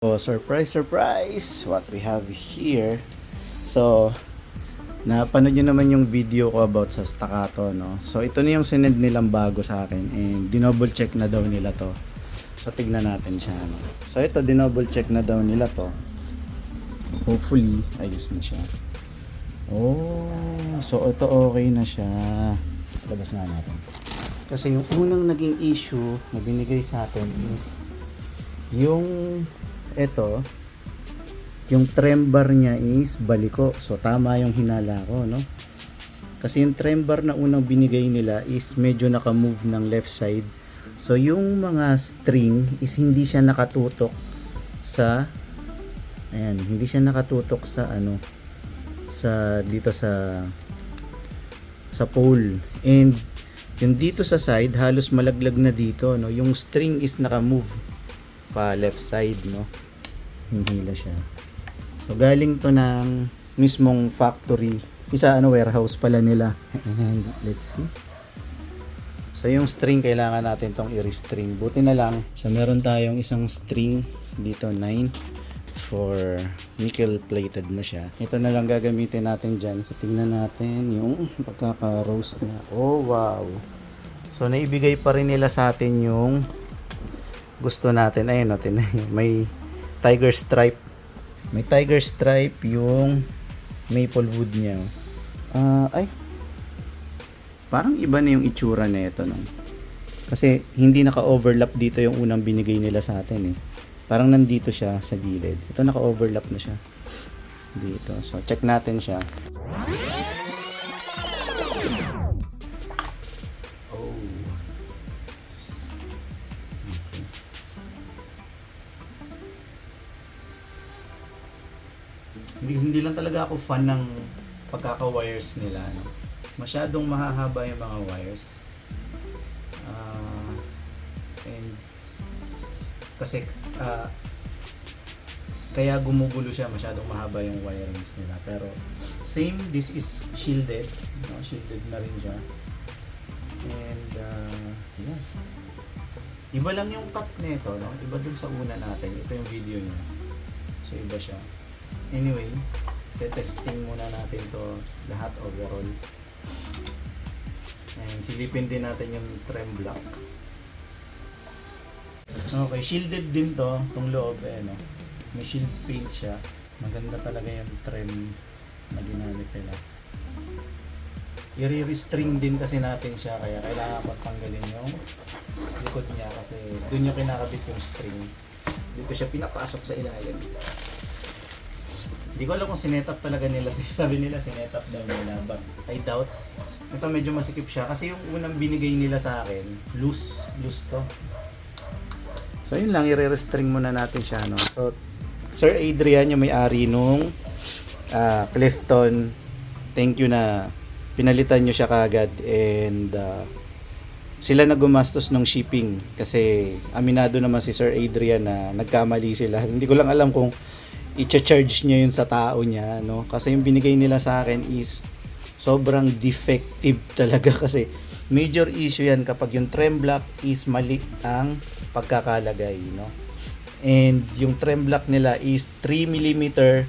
Oh, surprise, surprise! What we have here. So, napanood nyo naman yung video ko about sa staccato, no? So, ito na yung sinend nilang bago sa akin. And, dinoble check na daw nila to. So, tignan natin siya, no? So, ito, dinoble check na daw nila to. Hopefully, ayos na siya. Oh, so ito okay na siya. Labas na natin. Kasi yung unang naging issue na binigay sa atin is yung ito, yung trem bar niya is baliko. So tama yung hinala ko, no? Kasi yung trem bar na unang binigay nila is medyo naka-move ng left side. So yung mga string is hindi siya nakatutok sa hindi siya nakatutok sa sa dito sa pole. And yung dito sa side halos malaglag na dito, no? Yung string is naka-move pa left side, no? Hinihila siya. So galing to ng mismong factory. Isa warehouse pala nila. And let's see. So yung string kailangan natin tong i-restring. Buti na lang. So meron tayong isang string dito 9 for nickel plated na siya. Ito na lang gagamitin natin dyan. So tingnan natin yung pagkaka-roast niya. Oh wow. So naibigay pa rin nila sa atin yung gusto natin. Ayun natin. May tiger stripe. May tiger stripe yung maple wood niya. Parang iba na yung itsura na ito, no? Kasi hindi naka-overlap dito yung unang binigay nila sa atin, eh. Parang nandito siya sa gilid. Ito naka-overlap na siya dito. So check natin siya. Oh. Hindi lang talaga ako fan ng pagkaka-wires nila, no? Masyadong mahahaba yung mga wires. And kasi kaya gumugulo siya, masyadong mahaba yung wirings nila. Pero same, this is shielded, no? Shielded na rin siya. And yeah. Iba lang yung cut nito, no? Iba dun sa una natin. Ito yung video niya. So iba siya. Anyway, testing muna natin to lahat overall. And silipin din natin yung trem block. Okay, shielded din to, tong loob, no? May shield paint siya. Maganda talaga yung trem na ginamit nila. I-restring din kasi natin siya, kaya kailangan pagtanggalin yung likod niya kasi doon yung kinakabit yung string. Dito siya pinapasok sa ilalim. Hindi ko alam kung sinetap talaga nila. Sabi nila sinetap daw nila, but I doubt. Ito medyo masikip siya kasi yung unang binigay nila sa akin, loose to. So yun lang, i-restring muna natin siya, no? So Sir Adrian, yung may-ari nung Clifton, thank you na pinalitan nyo siya kagad. And sila na gumastos ng shipping kasi aminado naman si Sir Adrian na nagkamali sila. Hindi ko lang alam kung i-charge niya yun sa tao niya, no? Kasi yung binigay nila sa akin is sobrang defective talaga kasi major issue yan kapag yung trem block is mali ang pagkakalagay, no? And yung trem block nila is 3mm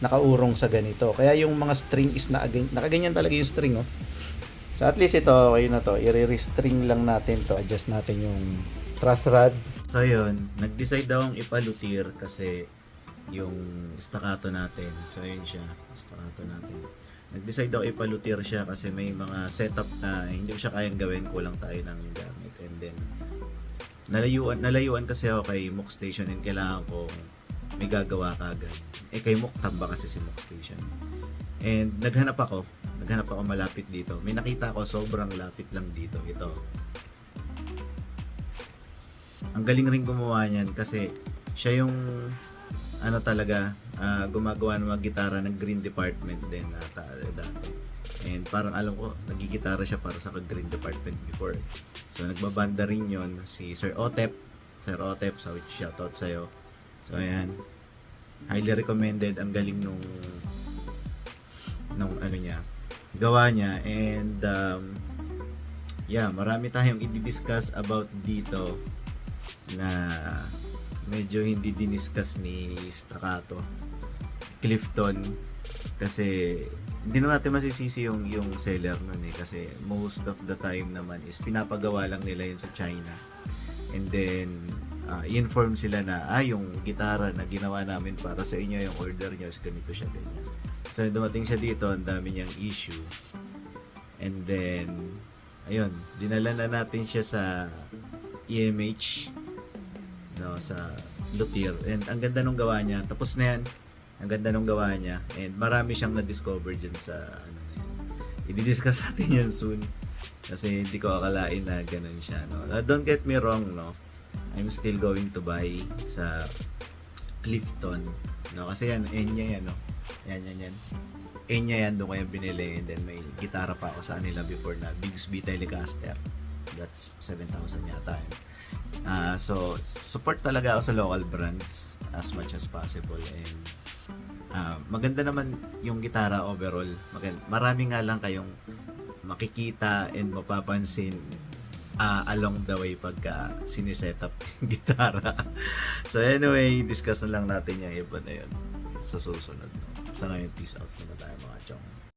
nakaurong sa ganito. Kaya yung mga string is nakaganyan talaga yung string, oh. So at least ito okay na to. I-restring lang natin to, adjust natin yung truss rod. So yun, nag-decide daw ang ipalutir kasi yung staccato natin. So ayun siya, staccato natin. Nag-decide daw ipalutir siya kasi may mga setup na hindi ko siya kayang gawin, kulang tayo ng gamit. And then nalayuan kasi ako kay Mook Station and kailangan ko may gagawa kagad. Kay Mook tamba kasi si Mook Station. And naghanap ako malapit dito. May nakita ako sobrang lapit lang dito. Ito. Ang galing rin gumawa niyan kasi siya yung talaga gumagawa ng mga gitara ng Green Department din dati. And parang alam ko nagigitara siya para sa Green Department before. So nagbabanda rin yon si Sir Otep. Sir Otep, so shoutout sa'yo. So ayan, highly recommended. Ang galing nung niya, gawa niya. And yeah, marami tayong i-discuss about dito na medyo hindi diniscuss ni Staccato, Clifton, kasi hindi naman natin masisisi yung seller nun eh, kasi most of the time naman is pinapagawa lang nila yun sa China, and then i-inform sila na yung gitara na ginawa namin para sa inyo, yung order nyo is ganito siya, ganyan. So dumating siya dito, ang dami niyang issue, and then ayun, dinala na natin siya sa EMH, no, sa luthier, and ang ganda nung gawa niya. Tapos na yan, ang ganda nung gawa niya, and marami siyang na-discover dyan sa ano na yan. I-discuss natin yan soon, kasi hindi ko akalain na ganun siya, no. Don't get me wrong, no, I'm still going to buy sa Clifton, no, kasi yan, Enya yan, no, yan Enya yan, doon ko yan binili, and then may gitara pa ako sa kanila before na Bigsby Telecaster, that's 7,000 yata yun. So support talaga ako sa local brands as much as possible, and maganda naman yung gitara overall. Marami nga lang kayong makikita and mapapansin along the way pagka siniset up yung gitara. So anyway, discuss na lang natin yung iba na yun sa susunod, no? Sa ngayon, peace out muna tayo mga chong.